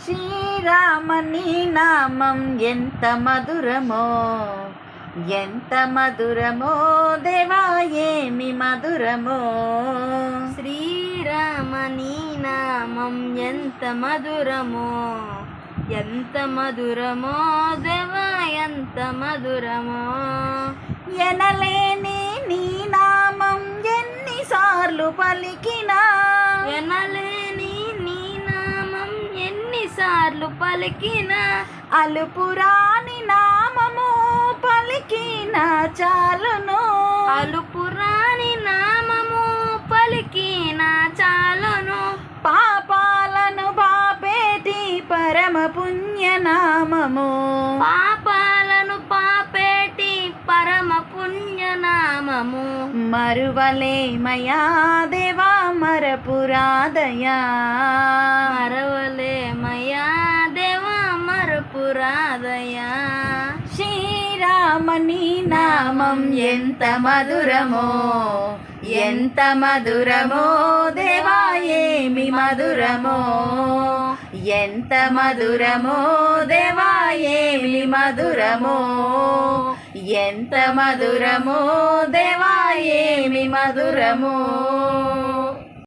శ్రీరామని నామం ఎంత మధురమో, ఎంత మధురమో దేవా ఏమి మధురమో. శ్రీరామని నామం ఎంత మధురమో, ఎంత మధురమో దేవా ఎంత మధురమో. ఎనలేని నీ నామం ఎన్నిసార్లు పలికినా, ఎనలేని నీ నామం ఎన్నిసార్లు పలికినా, అలుపురాని నామము పలికిన చాలును, అలుపురాని నామము పలికిన చాలును. పాపాలను బాపేటి పరమ పుణ్యనామము, పాపాలను పాపేటి పరమ పుణ్యనామము. మరువలేమయా దేవా మరపురాదయా, మరవలేమయా దేవా మరపురాదయా. శ్రీరామని నామం ఎంత మధురమో, ఎంత మధురమో దేవా ఏమి మధురమో, ఎంత మధురమో దేవా ఏమి మధురమో, ఎంత మధురమో దేవా ఏమి మధురమో.